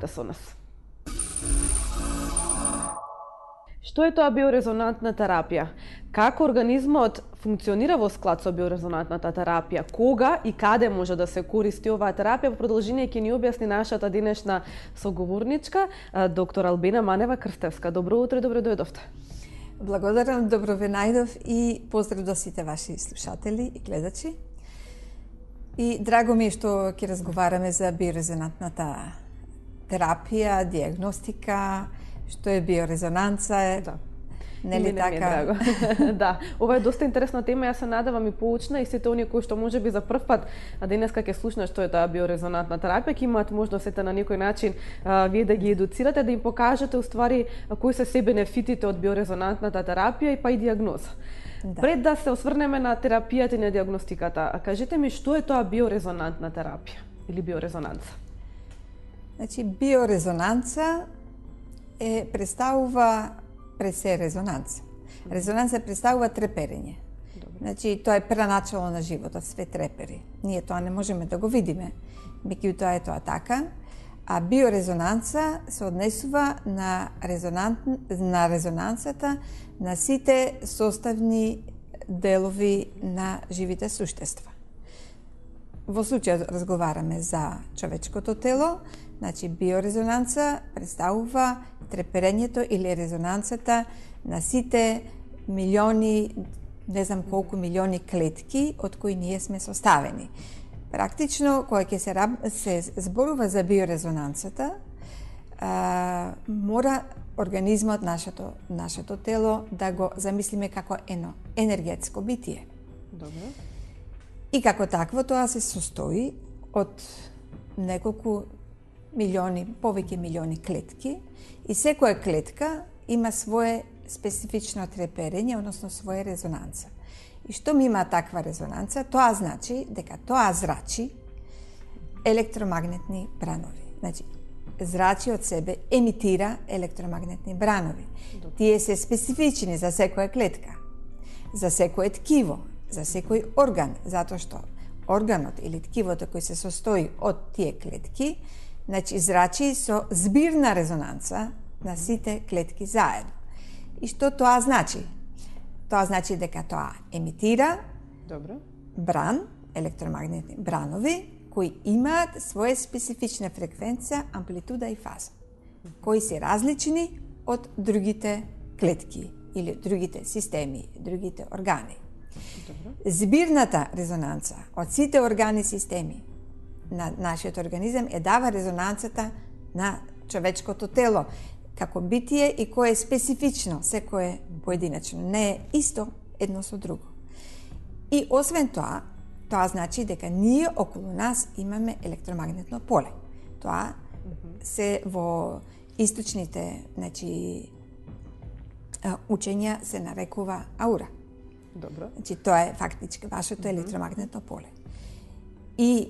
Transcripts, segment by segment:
Со нас. Што е тоа биорезонантна терапија? Како организмот функционира во склад со биорезонантната терапија? Кога и каде може да се користи оваа терапија? Во продолжение ќе ни објасни нашата денешна соговорничка, доктор Албена Манева-Крстевска. Добро утро, добро дојдовте. Благодарам, добро ве најдов и поздрав до сите ваши слушатели и гледачи. И драго ми е што ќе разговараме за биорезонантната терапија, диагностика, што е биорезонанца, Да. нели така? Драго. Да, ова е доста интересна тема, јас се надевам и поучна и сите оние кои што можеби за прв пат денеска ќе слушнат што е таа биорезонантна терапија, ќе имаат можност сите на некој начин вие да ги едуцирате, да им покажете уствари кои се се бенефитите од биорезонантната терапија и па и диагноза. Да. Пред да се осврнеме на терапијата и на диагностиката, кажете ми што е тоа биорезонантна терапија или биорезонанца? Значи, биорезонанца представува пред се резонанца. Резонанца представува треперење. Значи, тоа е преначало на животот, све трепери. Ние тоа не можеме да го видиме, меѓутоа е тоа така. А биорезонанца се однесува на резонанцата на сите составни делови на живите суштества. Во случајот разговараме за човечкото тело, значи биорезонанца представува треперењето или резонанцата на сите милиони, не знам колку милиони клетки од кои ние сме составени. Практично, кога ќе се зборува за биорезонанцата, мора организмот, нашето тело, да го замислиме како едно енергетско битие. Добро. И како такво тоа се состои од неколку милиони, повеќе милиони клетки и секоја клетка има свое специфично треперење, односно своја резонанца. И што ми има таква резонанца, тоа значи дека тоа зрачи електромагнетни бранови. Значи, зрачи од себе емитира електромагнетни бранови. Тие се специфични за секоја клетка, за секое ткиво, за секој орган, затоа што органот или ткивото кој се состои од тие клетки, значи зрачи со збирна резонанца на сите клетки заедно. И што тоа значи? Тоа значи дека тоа емитира бран, електромагнетни бранови, кои имаат своја специфична фреквенција, амплитуда и фаза, кои се различни од другите клетки или другите системи, другите органи. Збирната резонанца од сите органи и системи на нашиот организам дава резонанцата на човечкото тело како битие и кое е специфично, секое поединачно, не е исто едно со друго. И освен тоа, тоа значи дека ние околу нас имаме електромагнетно поле. Тоа се во источните, значи, учења се нарекува аура. Добро. Значи, тоа е фактички вашето електромагнетно поле. И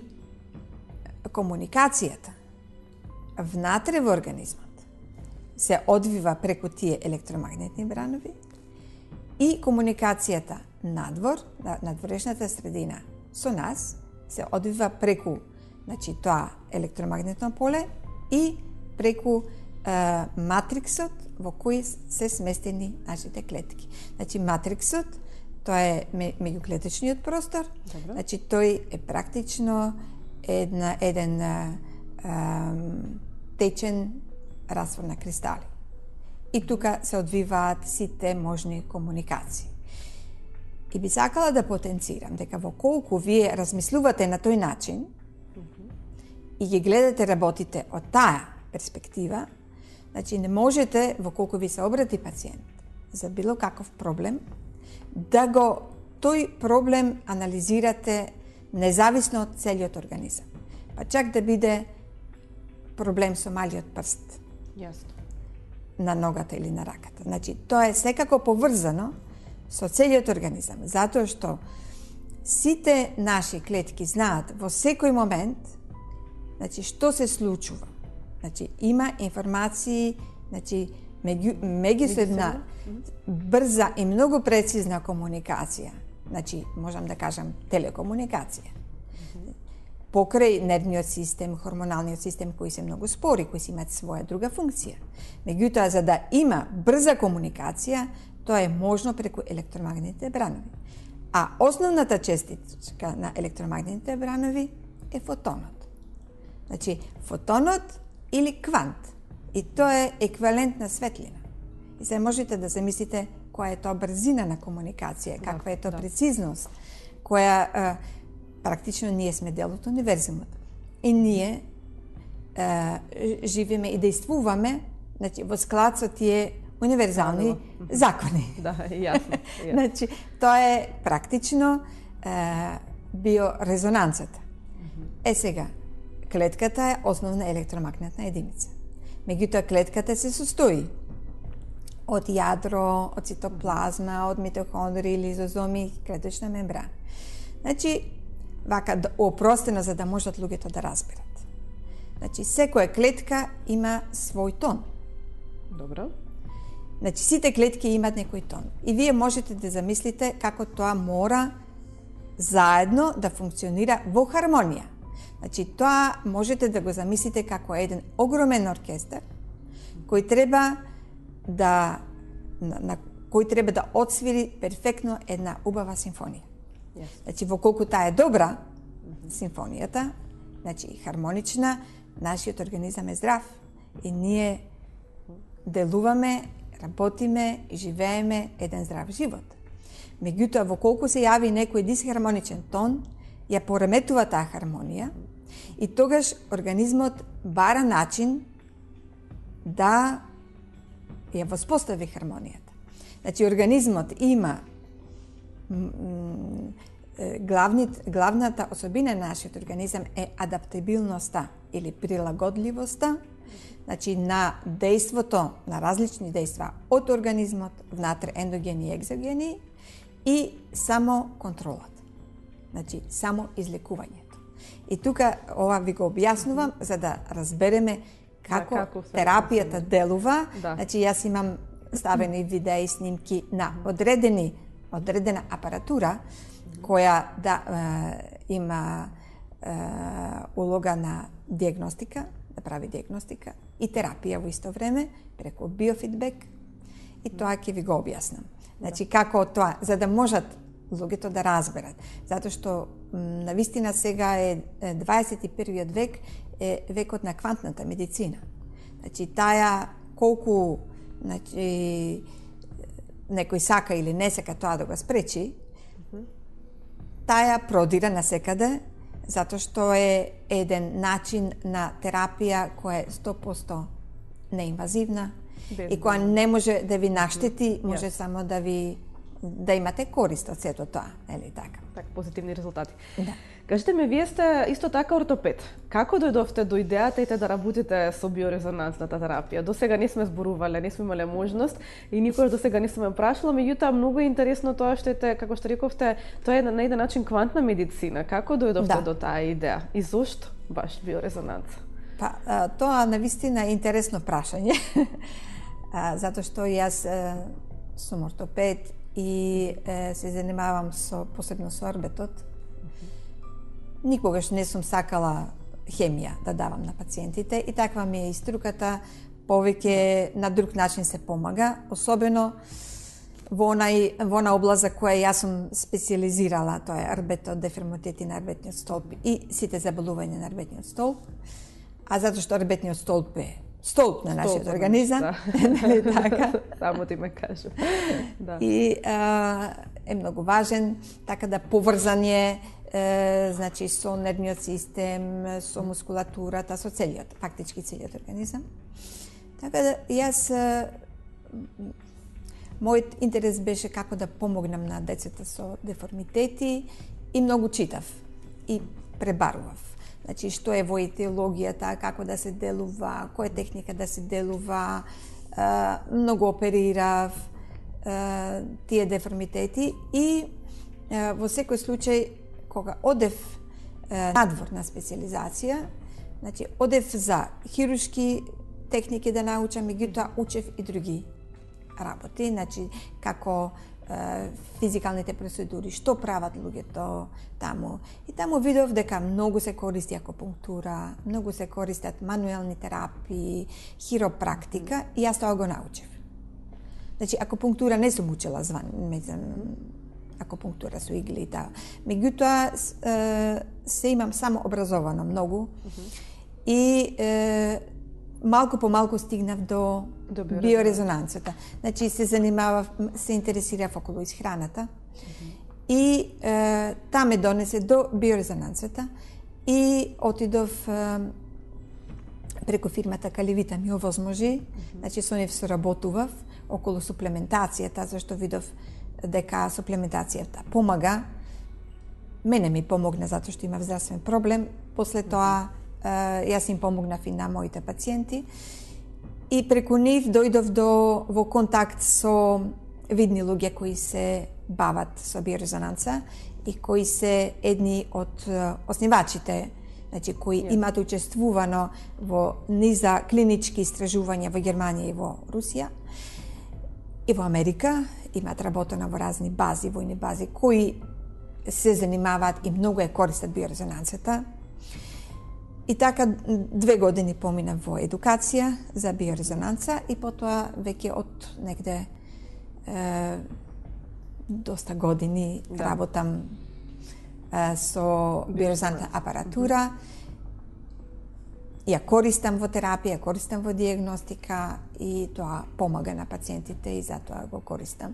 комуникацијата внатре во организмот се одвива преку тие електромагнетни бранови и комуникацијата надвор, надворешната средина со нас се одвива преку, значи, тоа електромагнетно поле и преку матриксот во кој се сместени нашите клетки. Значи, матриксот, тоа е меѓуклетичниот простор. Добро. Значи, тој е практично еден течен раствор на кристали. И тука се одвиваат сите можни комуникации. И би сакала да потенцирам дека во колку вие размислувате на тој начин и ги гледате работите од таа перспектива, значи не можете, во колку ви се обрати пациент за било каков проблем, да го тој проблем анализирате независно од целиот организам. Па чак да биде проблем со малиот прст. Јасно. На ногата или на раката. Значи, тоа е секако поврзано со целиот организам, затоа што сите наши клетки знаат во секој момент, значи, што се случува. Значи, има информации, значи, меѓусебна брза и многу прецизна комуникација. Значи, можам да кажам телекомуникација. покрај нервниот систем, хормоналниот систем кои се многу спори, кои си имаат своја друга функција. Меѓутоа, за да има брза комуникација, тоа е можно преку електромагнетните бранови. А основната честичка на електромагнетните бранови е фотонот. Значи, фотонот или квант. И тоа е еквивалент на светлина. И се можете да замислите која е тоа брзина на комуникација, каква е тоа прецизност, која практично ние сме дел од универзумот. И ние живееме и действуваме, значи, во склад со тие универзални закони. Да, јасно. Значи, тоа е практично биорезонанцата. Сега, клетката е основна електромагнетна единица. Меѓутоа, клетката се состои од јадро, од цитоплазма, од митохондрии, лизозоми, клеточна мембрана. Значи, вака опростено за да можат луѓето да разберат. Значи, секоја клетка има свој тон. Добро. Значи, сите клетки имаат некој тон. И вие можете да замислите како тоа мора заедно да функционира во хармонија. Значи, тоа можете да го замислите како еден огромен оркестар кој треба да на кој треба да отсвири перфектно една убава симфонија. Значи, во колку таа е добра симфонијата, значи хармонична, нашиот организам е здрав и ние делуваме, работиме и живееме еден здрав живот. Меѓутоа, во колку се јави некој дисхармоничен тон, ја пореметува таа хармонија и тогаш организмот бара начин да ја воспостави хармонијата. Значи, организмот има главната особина на нашиот организам е адаптабилноста или прилагодливоста, значи на дејството, на различни дејства од организмот, внатре ендогени и екзогени, и само контролата. Значи, само излекувањето. И тука ова ви го објаснувам за да разбереме како терапијата делува. Да. Значи, јас имам ставени видеи, снимки на одредена апаратура која има улога на диагностика, да прави диагностика и терапија во исто време преку биофидбек, и тоа ќе ви го објаснам. Значи, како тоа, за да можат луѓето да разберат. Затоа што навистина сега е 21 век, е векот на квантната медицина. Значи, таа колку некој сака или не сака тоа да го спречи, таа продира насекаде, затоа што е еден начин на терапија која е 100% неинвазивна и која не може да ви наштети, може само да имате корист од сето тоа, нели така? Така, позитивни резултати. Да. Кажете ми, вие сте исто така ортопед. Како дојдовте до идејата и да работите со биорезонансната терапија? До сега не сме зборувале, не сме имале можност и никош до сега не сме прашала, меѓутоа многу е интересно тоа што како што рековте, тоа е на еден начин квантна медицина. Како дојдовте до таа идеја и зошто баш биорезонанс? Па, тоа навистина е интересно прашање. Затоа што јас сум ортопед и се занимавам посебно со орбетот. Никогаш не сум сакала хемија да давам на пациентите и таква ми е и струката, повеќе на друг начин се помага, особено во она област за која јас сум специализирала, тоа е орбетот, деформатити на орбетниот столб и сите заболувања на орбетниот столб, а затоа што орбетниот столб е столб на нашиот организам, нели така? Само ти ме кажу. Да. И е многу важен, така да поврзан е значи со нервниот систем, со мускулатурата, со целиот, фактички целиот организам. Така да јас мојот интерес беше како да помогнам на децата со деформитети и многу читав и пребарував. Значи, што е во етиологијата, како да се делува, која техника да се делува, многу оперирав тие деформитети и во секој случај, кога одев надвор на специализација, значи, одев за хируршки техники да научам, меѓутоа учев и други работи, значи, како физикалните процедури, што прават луѓето таму. И таму видов дека многу се користи акупунктура, многу се користат мануелни терапии, хиропрактика, и јас тоа го научив. Значи, акупунктура не сум учила акупунктура со игли и таа. Меѓутоа, се имам само образовано многу и малку по малку стигнав до биорезонансата. Значи, се интересирав околу исхраната и таа ме донесе до биорезонансата и отидов преку фирмата Каливита ми овозможи, значи со нив соработував околу суплементацијата, зашто видов дека суплементацијата помага. Мене ми помогна затоа што имав здравствен проблем. После тоа јас им помогнав и на моите пациенти. И преку нив дојдов во контакт со видни луѓе кои се бават со биорезонанца и кои се едни од основачите, значи кои имаат учествувано во низа клинички истражувања во Германија и во Русија и во Америка. Имаат работено во разни бази, војни бази, кои се занимаваат и многу ја користат биорезонансата. И така 2 години поминав во едукација за биорезонанца и потоа веќе од негде доста години работам со биорезонантна апаратура. Ја користам во терапија, ја користам во диагностика и тоа помага на пациентите и затоа го користам.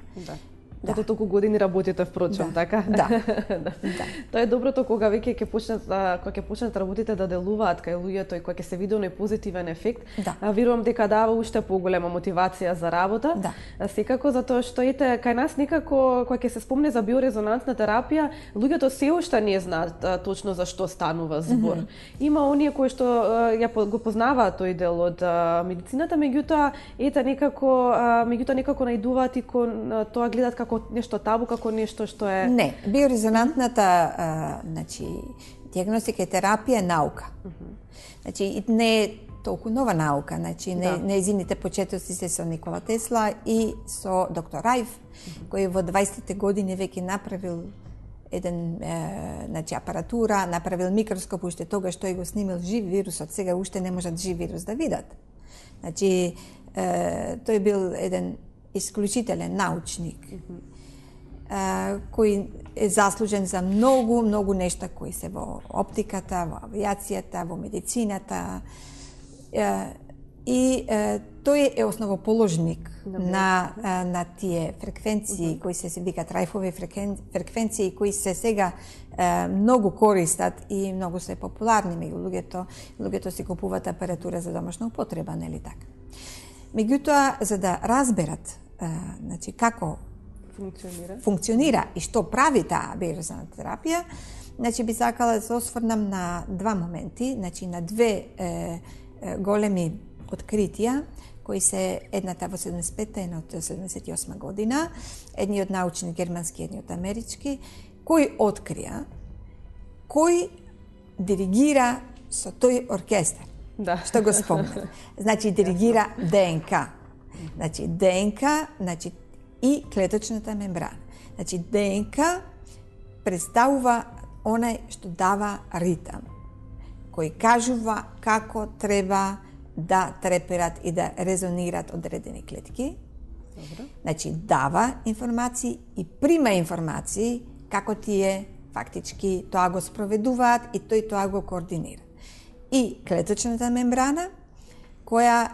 Зато толку години работите впрочем, така? Да. Тоа е доброто кога веќе ќе почнат работите да делуваат кај луѓето и кога ќе се види оној позитивен ефект. Верувам дека дава уште поголема мотивација за работа. Секако затоа што кај нас некако кога ќе се спомне за биорезонансна терапија, луѓето се уште не знаат точно за што станува збор. Има оние кои што го познаваат тој дел од медицината, меѓутоа некако наидуваат и кон тоа гледаат како нешто табу, како нешто што е... Не, биорезонантната значи, диагностика и терапија е наука. Значи, не е толку нова наука. Значи, нејзините почетоци се со Никола Тесла и со доктор Рајф, кој во 20-те години веќе направил значи, апаратура, направил микроскоп, уште тогаш тој го снимил жив вирусот, сега уште не можат жив вирус да видат. Значи, тој бил еден исклучителен научник, кој е заслужен за многу нешта кои се во оптиката, во авиацијата, во медицината. И тој е основоположник на тие фреквенции кои се викаат Рајфови фреквенции, кои се сега многу користат и многу се популарни меѓу луѓето. Луѓето си купуваат апаратура за домашна употреба, нели така? Меѓутоа, за да разберат значи, како функционира и што прави таа биорезонансна терапија, значи, би сакала да се осврнам на 2 моменти, значи, на 2 големи откритија, кои се едната во 75-та, едната во 78 година, едниот научник германски, едниот амерички, кој открија, кој диригира со тој оркестар. Што го спомнав. Значи, диригира ДНК. Значи, ДНК, значи, и клеточната мембрана. Значи, ДНК представува онај што дава ритам, кој кажува како треба да треперат и да резонират одредени клетки. Значи, дава информации и прима информации како тие фактички тоа го спроведуваат и тој тоа го координира. И клеточната мембрана, која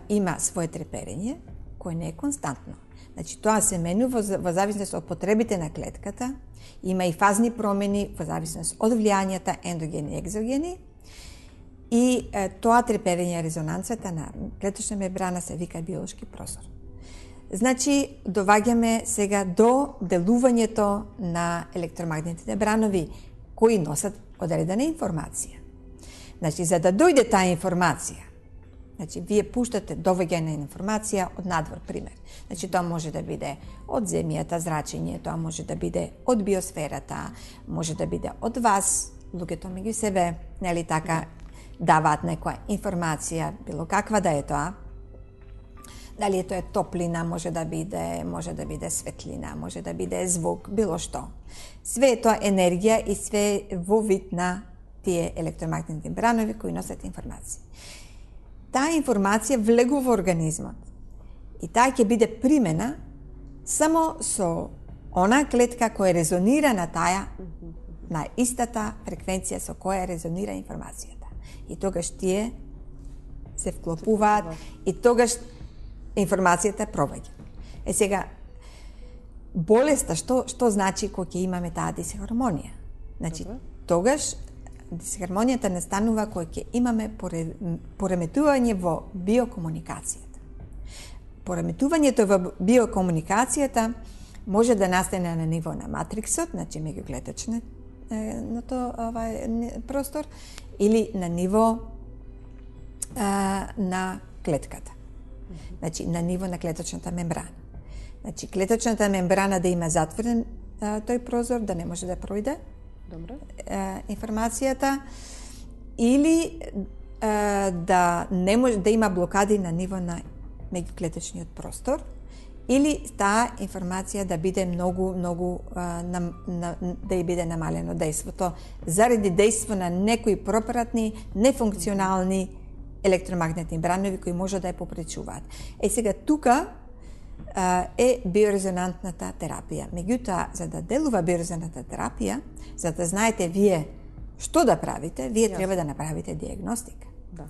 има свое треперење, кое не е константно. Значи, тоа се менува во зависност од потребите на клетката, има и фазни промени во зависност од влијањата ендогени и екзогени, и тоа треперење, резонансата на клеточна мембрана се вика биолошки прозор. Значи, доваѓаме сега до делувањето на електромагнетните бранови, кои носат одредена информација. Значи, за да дојде таа информација, значи, вие пуштате довеѓање на информација од надвор, пример. Значи, тоа може да биде од земјата, зрачење, тоа може да биде од биосферата, може да биде од вас, луѓето меѓу себе, нели така, даваат некоја информација, било каква да е тоа. Дали тоа е топлина, може да биде светлина, може да биде звук, било што. Све е тоа енергија и све е во вид на тие електромагнетни бранови кои носат информација. Таа информација влегува во организмот и таа ќе биде примена само со она клетка која резонира на истата фреквенција со која резонира информацијата. И тогаш тие се вклопуваат и тогаш информацијата проваѓа. Сега, болеста, што значи кога ќе имаме таа дисхармонија? Значи, тогаш дисхармонијата настанува кога ќе имаме пореметување во биокомуникацијата. Пореметувањето во биокомуникацијата може да настане на ниво на матриксот, значи меѓуклеточниот простор, или на ниво на клетката. Значи, на ниво на клеточната мембрана. Значи, клеточната мембрана да има затворен тој прозор, да не може да пројде информацијата, или да не може да има блокади на ниво на меѓуклеточниот простор, или таа информација да биде многу да ја биде намалено дејството заради дејство на некои пропратни, нефункционални електромагнетни бранови кои може да ја попречуваат. Сега тука е биорезонантната терапија. Меѓутоа, за да делува биорезонантната терапија, за да знаете вие што да правите, вие треба да направите диагностика. Да.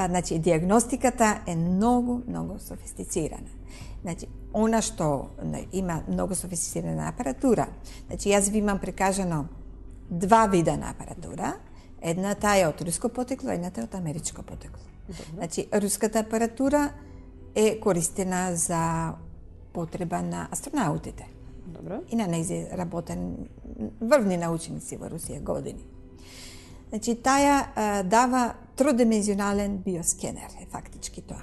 Значи, диагностиката е многу софистицирана. Значи, она што има многу софистицирана апаратура. Значи, јас ви имам прикажано два вида на апаратура. Едната е од руско потекло, едната е од америчко потекло. Значи, руската апаратура е користена за потреба на астронаутите. Добро. И на нејзи работен врвни научници во Русија години. Значи, таја дава тродимензионален биоскенер, е фактички тоа.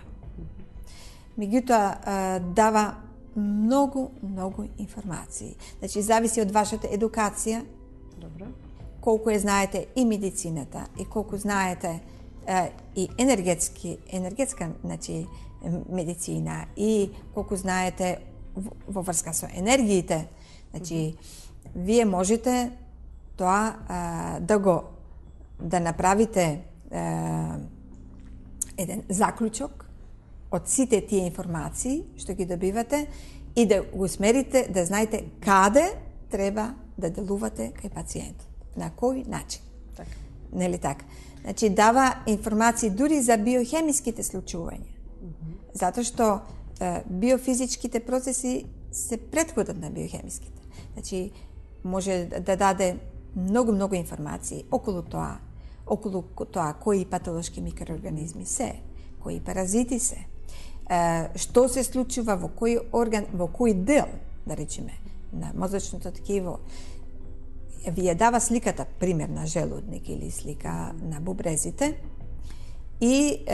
Меѓутоа, дава многу информации. Значи, зависи од вашата едукација. Добро. Колку ја знаете и медицината, и колку знаете и енергетска, значи, медицина, и колку знаете во врска со енергиите, значи, вие можете тоа да направите еден заклучок од сите тие информации што ги добивате и да го усмерите, да знаете каде треба да делувате кај пациентот, на кој начин. Така. Нели така? Значи, дава информации дури за биохемиските случувања. Затоа што биофизичките процеси се претходат на биохемиските. Значи, може да даде многу информации околу тоа кои патолошки микроорганизми се, кои паразити се, што се случува во кој орган, во кој дел, да речеме, на мозочното ткиво. Ви ја дава сликата, пример на желудник или слика на бубрезите, и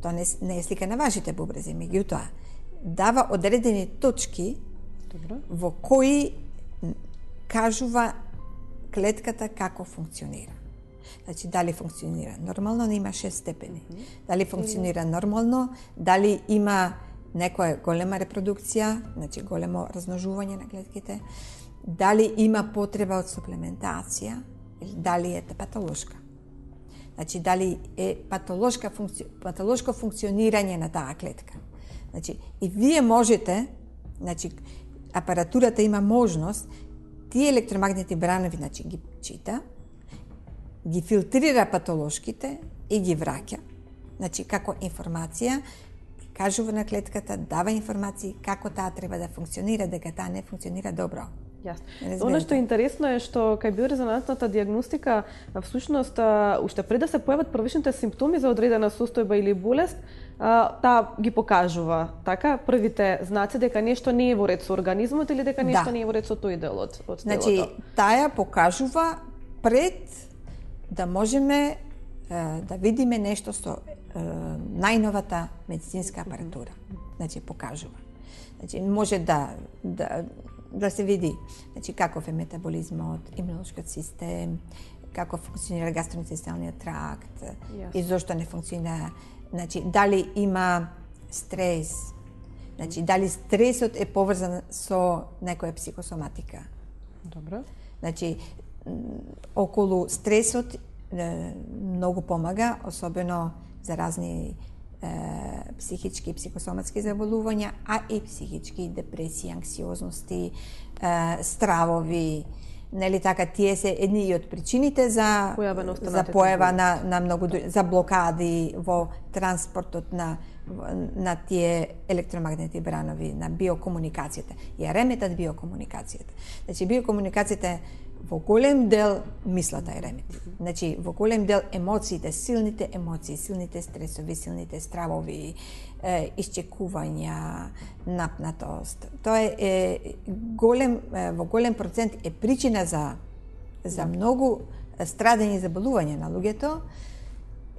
тоа не е слика на вашите бубрези, меѓутоа дава одредени точки во кои кажува клетката како функционира. Значи, дали функционира нормално, има 6 степени. Дали функционира нормално, дали има некоја голема репродукција, значи големо размножување на клетките, дали има потреба од суплементација, или дали е патолошка. Значи, дали е патолошко функционирање на таа клетка. Значи, и вие можете, значи, апаратурата има можност, тие електромагнетни бранови, значи, ги чита, ги филтрира патолошките и ги враќа. Значи, како информација, кажува на клетката, дава информации како таа треба да функционира, дека таа не функционира добро. Јасно. Оно што е интересно е што кај биорезонантната диагностика, всушност, уште пред да се појават првичните симптоми за одредена состојба или болест, таа ги покажува, така, првите знаци дека нешто не е во ред со организмот или дека нешто не е во ред со тој дел од телото. Значи, таа покажува пред да можеме да видиме нешто со најновата медицинска апаратура. Значи, покажува. Значи, може да се види, значи, каков е метаболизмот, имунолошкиот систем, како функционира гастроинтестиналниот тракт, и зошто не функционира, значи, дали има стрес. Значи, дали стресот е поврзан со некоја психосоматика. Добро. Значи, околу стресот многу помага, особено за разни психички и психосоматски заболувања, а и психички депресии, анксиозности, стравови. Нели така, тие се едни и од причините за појава на многу за блокади во транспортот на тие електромагнетни бранови, на биокомуникацијата. Ја реметат биокомуникацијата. Значи, биокомуникацијата во голем дел мислата е ремети. Значи, во голем дел емоциите, силните емоции, силните стресови, силните стравови, исчекувања, напнатост. Тоа е во голем процент е причина за многу страдање и заболувања на луѓето.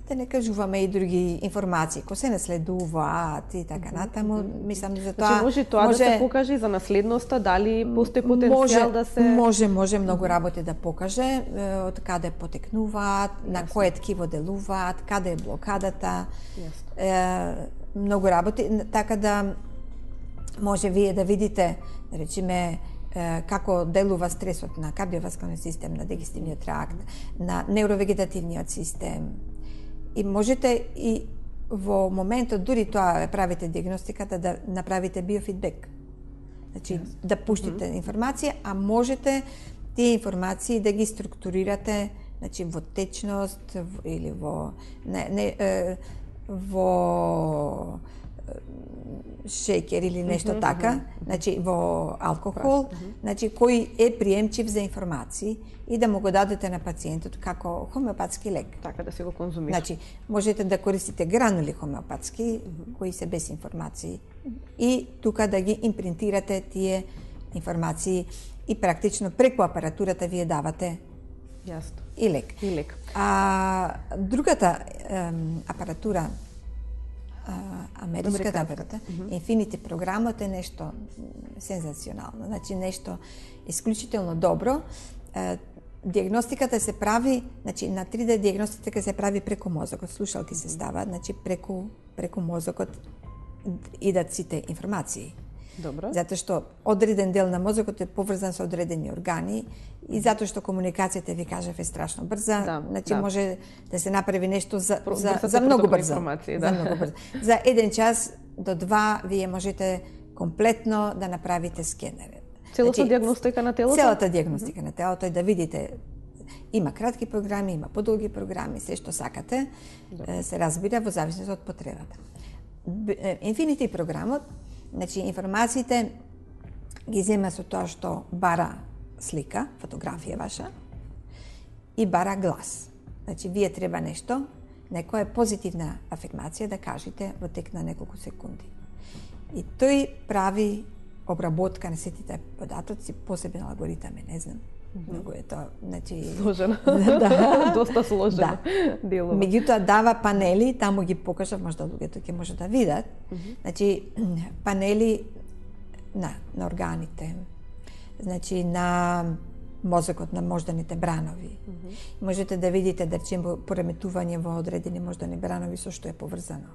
Да не кажуваме и други информации кои се наследуваат и така натаму. Мислам за тоа. Значи може тоа да се покаже за наследноста, дали постои потенцијал да се Може многу работи да покаже од каде потекнуваат, на кое ткиво делуваат, каде е блокадата. Многу работи, така да може вие да видите, да речеме, како делува стресот на кардиоваскулниот систем, на дигестивниот тракт, на невровегетативниот систем. И можете и во моментот, дури тоа правите диагностиката, да направите биофидбек. Значи, да пуштите информација, а можете тие информации да ги структурирате, значи, во течност или во шеќер или нешто така, значи во алкохол, значи кој е приемчив за информации и да му го дадете на пациентот како хомеопатски лек. Така да се го конзумира. Значи, можете да користите гранули хомеопатски кои се без информации и тука да ги импринтирате тие информации и практично преку апаратурата вие давате и лек. А другата апаратура, америкската апаратура, Infinity програмот е нешто сензационално, значи нешто исклучително добро. Диагностиката се прави, значи на 3D диагностиката се прави преку мозокот, слушалки се ставаат, значи преку мозокот идат сите информации. Добро. Затоа што одреден дел на мозокот е поврзан со одредени органи и затоа што комуникацијата, ви кажав, е страшно брза, значи може да се направи нешто за многу брзо. За многу брзо. За 1 час до 2 вие можете комплетно да направите скенер. Целата диагностика на телото? Целата диагностика на телото е да видите. Има кратки програми, има подолги програми, се што сакате, се разбира во зависност од потребата. Infinity програмот, значи информациите ги зема со тоа што бара слика, фотографија ваша, и бара глас. Значи, вие треба нешто, некоја позитивна афирмација да кажете во тек на неколку секунди. И тој прави обработка на сите тие податоци, посебен алгоритам, не знам. Многу е тоа, значи сложено. Да, доста сложено делува. Меѓутоа дава панели, таму ги покажав, можда луѓето ќе може да видат. Значи панели на органите. Значи на мозокот, на можданите бранови. Можете да видите да речеме пореметување во одредени мождани бранови со што е поврзано.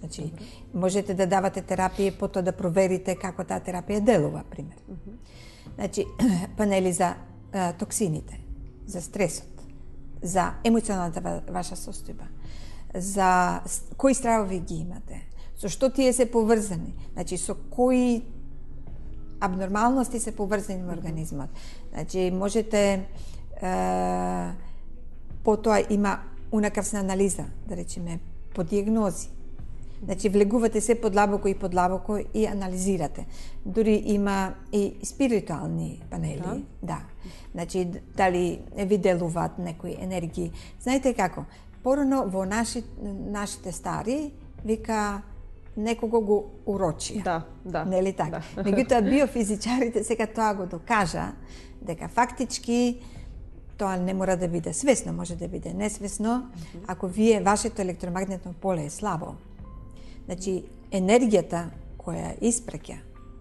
Значи, можете да давате терапија, потоа да проверите како таа терапија делува, пример. Значи, панели за токсините, за стресот, за емоционалната ваша состојба, за кои стравови ги имате, со што тие се поврзани, значи со кои абнормалности се поврзани во организмот. Значи, можете потоа има унакрсна анализа, да речеме, по диагнози. Значи, влегувате се подлабоко и анализирате. Дури има и спиритуални панели. Да. Значи, дали ви делуваат некои енергии. Знаете како? Порано во нашите стари вика некого го урочи. Да. Нели така? Меѓутоа биофизичарите сега тоа го докажа дека фактички тоа не мора да биде свесно, може да биде несвесно, ако вашето електромагнетно поле е слабо. Значи, енергијата која испреќа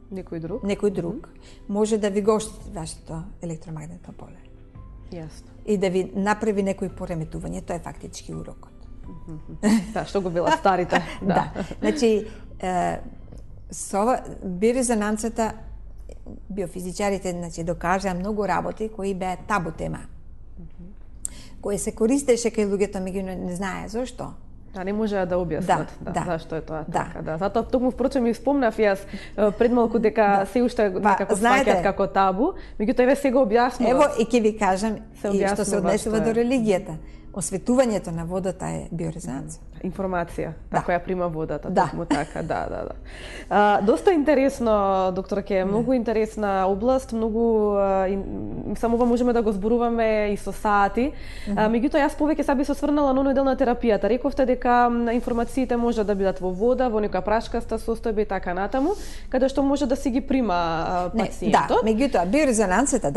некој друг може да ви го оштети вашето електромагнетно поле. Јасно. И да ви направи некои пореметување, тоа е фактички урокот. Да, што го велат старите. Да. Значи, со ова биорезонанцата биофизичарите докажаа многу работи кои беа табу тема. Кои се користеше кај луѓето, меѓу не знае зошто. Да, не можеа да објаснат зашто е тоа така. Да. Затоа токму впрочем и спомнав јас пред малку дека се уште некако сваќаат како табу, меѓутоа еве сега објаснува. Ево и ќе ви кажам и што се однесува до религијата. Осветувањето на водата е биорезонанца. Информација, која прима водата, токму така, да. Доста интересно, докторке, многу интересна област, многу само ова можеме да го зборуваме и со сати. Меѓутоа јас повеќе сега би се осврнала на оној дел на терапијата. Рековте дека информациите може да бидат во вода, во некоја прашкаста состојба и така натаму, каде што може да си ги прима пациентот. Да, меѓутоа биорезонанцата,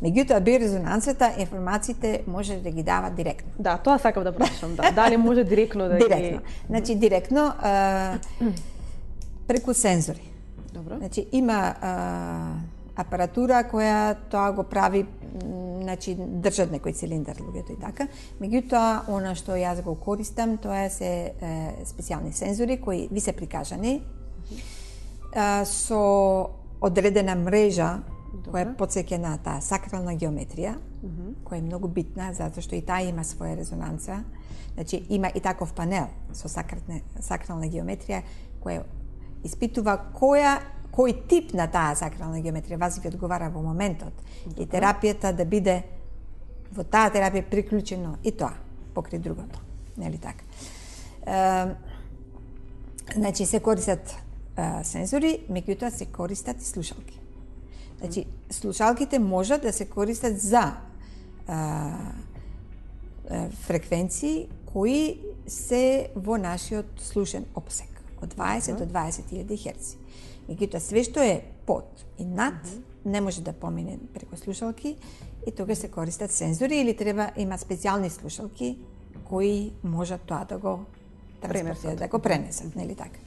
Меѓутоа биорезонанцата информациите може да ги дава директно. Да, тоа сакав да прашам, да. Дали може директно да директно. Значи директно преку сензори. Добро. Значи има апаратура која тоа го прави, значи држат некој цилиндар луѓето и така. Меѓутоа она што јас го користам, тоа се специјални сензори кои ви се прикажани со одредена мрежа која подсеќа на таа сакрална геометрија, која е многу битна, затоа што и таа има своја резонанца. Значи, има и таков панел со сакрална геометрија, која испитува кој тип на таа сакрална геометрија вас ви одговара во моментот. И терапијата да биде во таа терапија приклучено и тоа, покри другото. Нели така? Значи, се користат сензори, меѓутоа се користат и слушалки. Значи, слушалките можат да се користат за фреквенции кои се во нашиот слушен опсек, од 20 до 20.000 Хц. Меѓутоа, све што е под и над, не може да помине преку слушалки и тога се користат сензори или треба има специјални слушалки кои можат тоа да го транспортират, да го пренесат, нели така.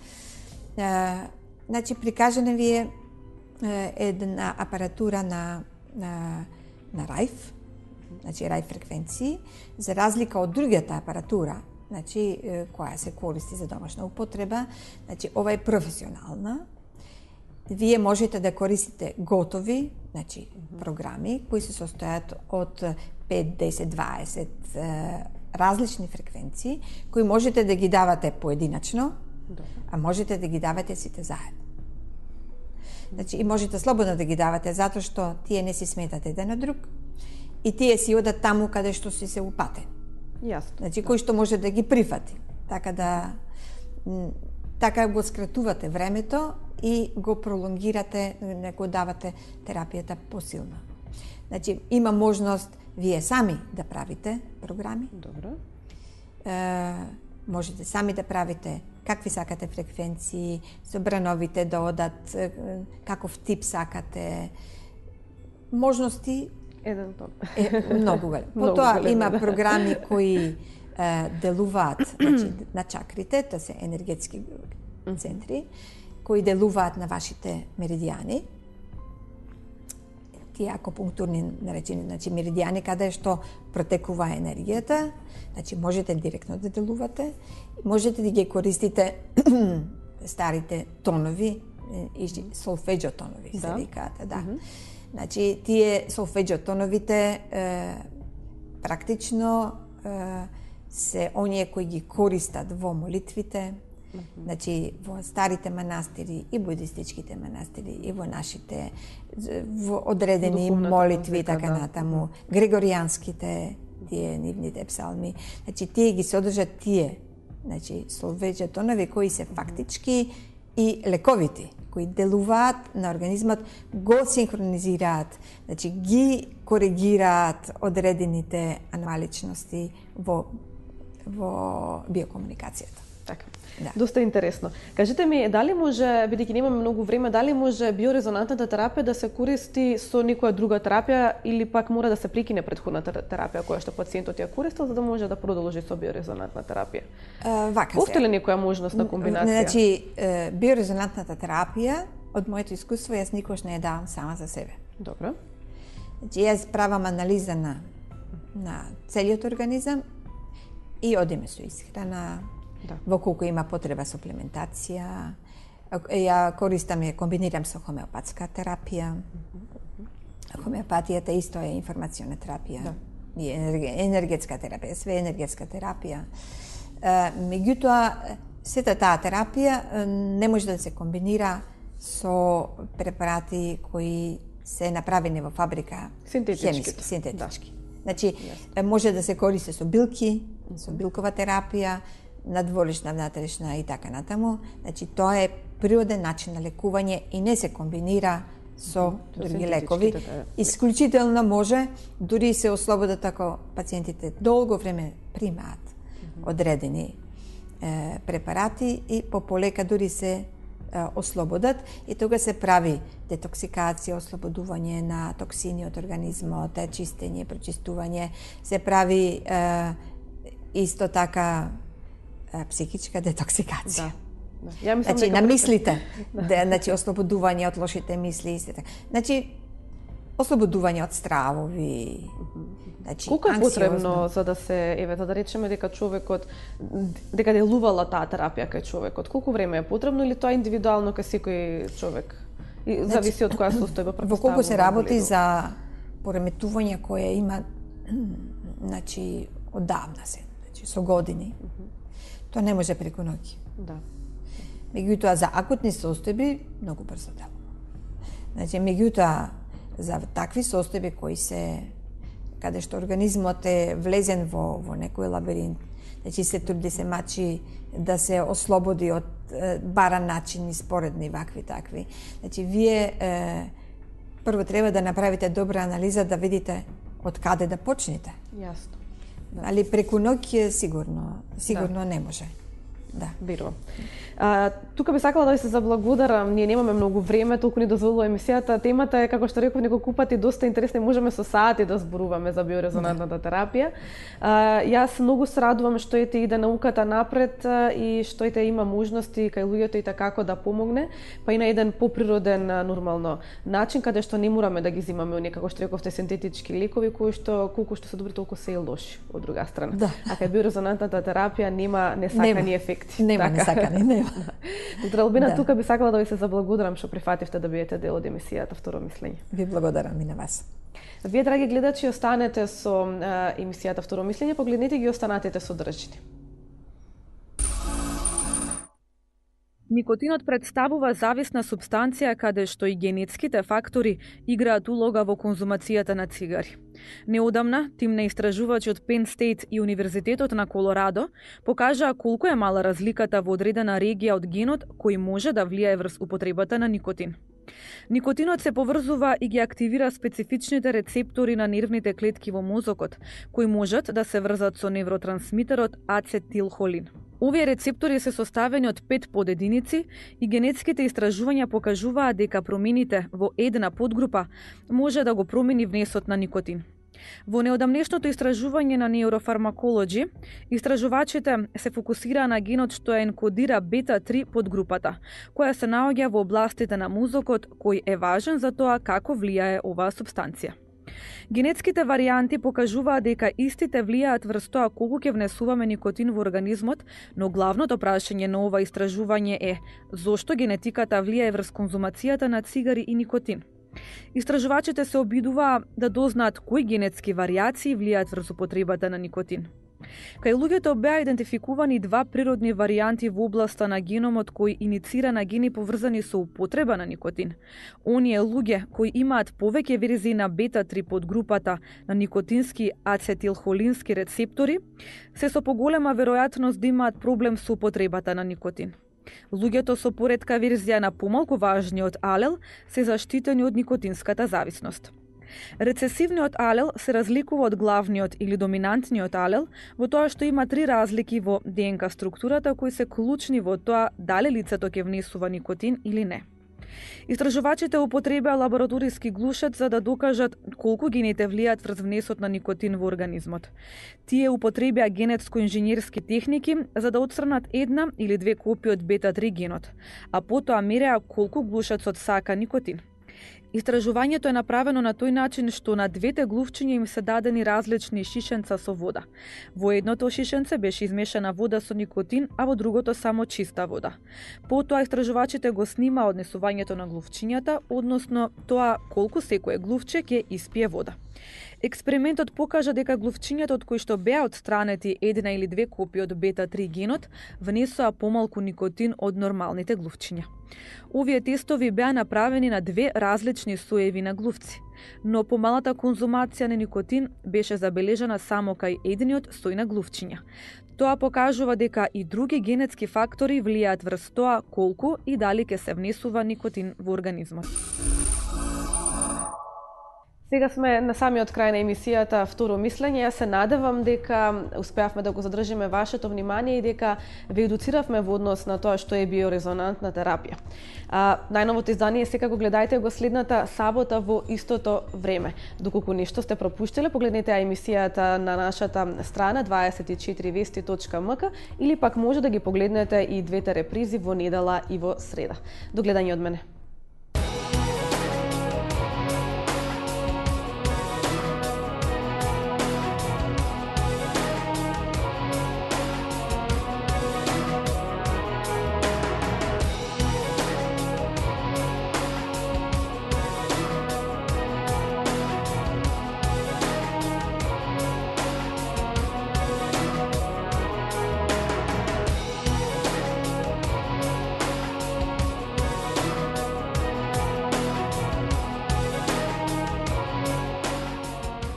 Значи, прикажана ви е една апаратура на РАИФ, значи РАИФ фреквенции, за разлика од другата апаратура, значи која се користи за домашна употреба, значи ова е професионална. Вие можете да користите готови, значи програми кои се состојат од 5, 10, 20 различни фреквенции, кои можете да ги давате поединачно, а можете да ги давате сите заедно. Значи, и можете слободно да ги давате, затоа што тие не си сметат еден од друг и тие си одат таму каде што си се упатени. Јасно. Значи, кој што може да ги прифати. Така го скратувате времето и го пролонгирате, не го давате терапијата посилно. Значи, има можност вие сами да правите програми. Добро. Можете сами да правите какви сакате фреквенции, со брановите да одат, каков тип сакате. Можности еден тон. Многу голем. Потоа има програми кои делуваат, значи, на чакрите, тоа се енергетски центри, кои делуваат на вашите меридијани. Тие акупунктурни наречени, значи меридијани каде што протекува енергијата, значи можете директно да делувате, можете да ги користите старите тонови, солфеџо тонови се викаат, да. Значи тие солфеџо тоновите практично се оние кои ги користат во молитвите, значи во старите манастири и будистичките манастири и во нашите во одредени молитви така натаму, григоријанските, тие нивните псалми, значи тие ги содржат тие, значи солфеџо тонови кои се фактички и лековити, кои делуваат на организмот, го синхронизираат, значи ги коригираат одредените аномаличности во биокомуникацијата. Така. Да. Доста интересно. Кажете ми, дали може, бидејќи немаме многу време, дали може биорезонантната терапија да се користи со некоја друга терапија или пак мора да се прекине претходната терапија која што пациентот ја користел за да може да продолжи со биорезонантна терапија? Постои ли некоја можност на комбинација? Значи, биорезонантната терапија, од моето искуство, јас никош не ја давам сама за себе. Добро. Значи, јас правам анализа на целиот организам и одиме со исхрана, во колку има потреба суплементација. Ја користам и комбинирам со хомеопатска терапија. Хомеопатијата исто е информациона терапија. И енергетска терапија, све енергетска терапија. Меѓутоа, сета таа терапија не може да се комбинира со препарати кои се направени во фабрика, синтетички. Значи, може да се користи со билки, со билкова терапија, надворешна, внатрешна и така натаму. Значи, тоа е природен начин на лекување и не се комбинира со други лекови. Исклучително може, дури се ослободат ако пациентите долго време примаат одредени препарати и полека дури се ослободат и тога се прави детоксикација, ослободување на токсини од организмот, чистење, прочистување, се прави исто така психичка детоксикација. Ја мислам значи, на мислите, значи ослободување од лошите мисли, значи ослободување од стравови. Значи, колку е потребно за да се, да речеме дека човекот, дека делувала таа терапија кај човекот, колку време е потребно или тоа индивидуално кај секој човек? И зависи од која состојба претпоставува. Во колку се работи за пореметување кое има, значи, оддавна се, значи, со години, тоа не може преку ноќ. Меѓутоа, за акутни состојби, многу брзо делува. Значи, меѓутоа, за такви состојби кои се каде што организмот е влезен во некој лабиринт, значи се труди, се мачи да се ослободи од баран начини, споредни, вакви, такви. Значи, вие прво треба да направите добра анализа, да видите од каде да почнете. Јасно. Али преку ноќ сигурно не може. Да. Биро. Тука би сакала да ви се заблагодарам. Ние немаме многу време, толку ни дозволува емисијата. Темата е, како што реков неколку пати, доста интересна и можеме со сати да зборуваме за биорезонантната терапија. Јас многу се радувам што ете иде науката напред и што ете има можности кај луѓето и како да помогне, па и на еден поприроден нормално начин, каде што не мораме да ги земаме оние, како што рековте, синтетички лекови кои што колку што се добри, толку се и лоши од друга страна. Да. А кај биорезонантната терапија нема несакани ефекти. Нема несакани, нема. Доктор Албина, тука би сакала да ви се заблагодарам што прифативте да бидете дел од емисијата Второ мислење. Ви благодарам и на вас. Вие, драги гледачи, останете со емисијата Второ мислење, погледнете ги, останатите содржини. Никотинот представува зависна супстанција каде што и генетските фактори играат улога во конзумацијата на цигари. Неодамна, тим на истражувачи од Penn State и Универзитетот на Колорадо покажаа колку е мала разликата во одредена регија од генот кој може да влијае врз употребата на никотин. Никотинот се поврзува и ги активира специфичните рецептори на нервните клетки во мозокот, кои можат да се врзат со невротрансмитерот ацетилхолин. Овие рецептори се составени од 5 подединици и генетските истражувања покажуваат дека промените во една подгрупа може да го промени внесот на никотин. Во неодамнешното истражување на нейрофармаколоджи, истражувачите се фокусираа на генот што ја енкодира бета-3 подгрупата, која се наоѓа во областите на мозокот кој е важен за тоа како влијае оваа супстанција. Генетските варијанти покажуваат дека истите влијаат врз тоа колку ќе внесуваме никотин во организмот, но главното прашање на ова истражување е зошто генетиката влијае врз конзумацијата на цигари и никотин. Истражувачите се обидуваа да дознаат кои генетски варијации влијаат врз употребата на никотин. Кај луѓето беа идентификувани 2 природни варијанти во областа на геномот кои иницира на гени поврзани со употреба на никотин. Оние луѓе кои имаат повеќе верзии на бета-3 подгрупата на никотински ацетилхолински рецептори, се со поголема веројатност да имаат проблем со употребата на никотин. Луѓето со поретка верзија на помалку важниот алел се заштитени од никотинската зависност. Рецесивниот алел се разликува од главниот или доминантниот алел во тоа што има 3 разлики во ДНК структурата кои се клучни во тоа дали лицето ќе внесува никотин или не. Истражувачите употребеа лабораториски глушец за да докажат колку гените влијаат врз внесот на никотин во организмот. Тие употребеа генетско-инженерски техники за да отстранат една или 2 копии од бета-3 генот, а потоа мереа колку глушецот сака никотин. Истражувањето е направено на тој начин што на двете глувчиња им се дадени различни шишенца со вода. Во едното шишенце беше измешана вода со никотин, а во другото само чиста вода. Потоа истражувачите го снима однесувањето на глувчињата, односно тоа колку секое глувче ќе испие вода. Експериментот покажа дека глувчињата од кои што беа отстранети една или две копии од бета-3 генот внесоа помалку никотин од нормалните глувчиња. Овие тестови беа направени на две различни соеви на глувци, но помалата конзумација на никотин беше забележана само кај едниот сој на глувчиња. Тоа покажува дека и други генетски фактори влијаат врз тоа колку и дали ќе се внесува никотин во организмот. Сега сме на самиот крај на емисијата Второ мислење. Јас се надевам дека успеавме да го задржиме вашето внимание и дека ве едуциравме во однос на тоа што е биорезонантна терапија. Најновото издание секако гледајте го следната сабота во истото време. Доколку нешто сте пропуштиле, погледнете емисијата на нашата страна 24vesti.mk или пак може да ги погледнете и двете репризи во недела и во среда. До гледање од мене.